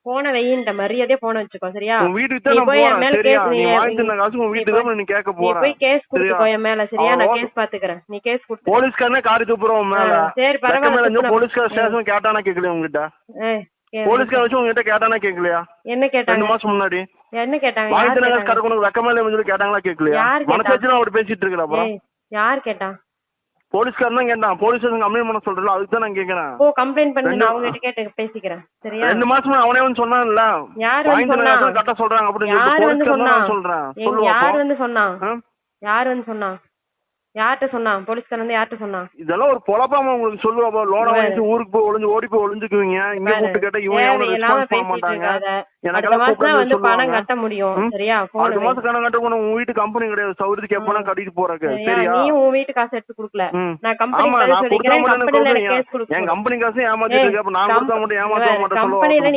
போன வெயின்ட்ட மரியாதையா போன வச்சுக்கோ சரியா? உன் வீட்டுக்கு தான் நான் போறேன் சரியா? நீ வாங்கி தந்த காசு உன் வீட்டுக்கு தான் நீ கேட்க போற. போய் கேஸ் குடுத்துக்கோ என் மேல சரியா? நான் கேஸ் பாத்துக்கறேன். நீ கேஸ் குடுத்து போலீஸ்காரனே காரி துப்புறோம் உன் மேல. சரி பரவாயில்ல. போலீஸ்கார ஸ்டேஷன் கேட்டானா கேக்கல உங்ககிட்ட? போலீஸ்கார வச்சு உங்ககிட்ட கேட்டானா கேக்கலையா? என்ன கேட்டாங்க 2 மாசம் முன்னாடி? என்ன கேட்டாங்க? வாங்கி தந்த காசு கரெக்ட் வெக்கமே இல்ல சொல்லி கேட்டாங்களா கேக்கலையா? மனசு வச்சு நான் அப்படி பேசிட்டு இருக்கேன். அப்புறம் யார் கேட்டா? போலீஸ்காரன் தான் கேட்டான். போலீஸ் ஸ்டேஷன் கம்ப்ளைண்ட் பண்ண சொல்றல அதுக்கு தான் நான் கேக்குறேன். ஓ கம்ப்ளைண்ட் பண்ணி நான் அவங்க கிட்ட கேட்டு பேசிக்கிறேன் சரியா? 2 மாசமா அவனே வந்து சொன்னான்ல. யார் வந்து சொன்னா? கரெக்ட்டா சொல்றாங்க அப்படி யார் வந்து சொன்னா? சொல்றேன். யார் வந்து சொன்னா? யார் வந்து சொன்னா? யார்ட்ட சொன்னா? போலீஸ்காரன் வந்து யார்ட்ட சொன்னா? இதெல்லாம் ஒரு பொளப்பாம உங்களுக்கு சொல்லுவாப்பா. லோன வாங்கி ஊருக்கு போய் ஓடி போய் ஒளிஞ்சுக்குவீங்க. இங்க கூப்பிட்டு கேட்டா இவங்க எவனும் ரெஸ்பான்ஸ் பண்ண மாட்டாங்க. எனக்கு மாசம் வந்து பணம் கட்ட முடியும் சரியா? அடுத்த மாசம் கணக்கு கட்ட உன் வீட்டு கம்பெனி கிடையாது. சௌரியத்துக்கு எப்பனா கட்டிட்டு போறக்கு சரியா? நீ உன் வீட்டு காசு எடுத்து கொடுக்கல. நான் கம்பெனி காசு சொல்லிக்கிறேன். கம்பெனில கேஸ் கொடுக்க. என் கம்பெனி காசு ஏமாத்திட்டு இருக்க. அப்ப நான் கொடுத்தா மட்டும் ஏமாத்த மாட்டேன் சொல்லுவாங்க.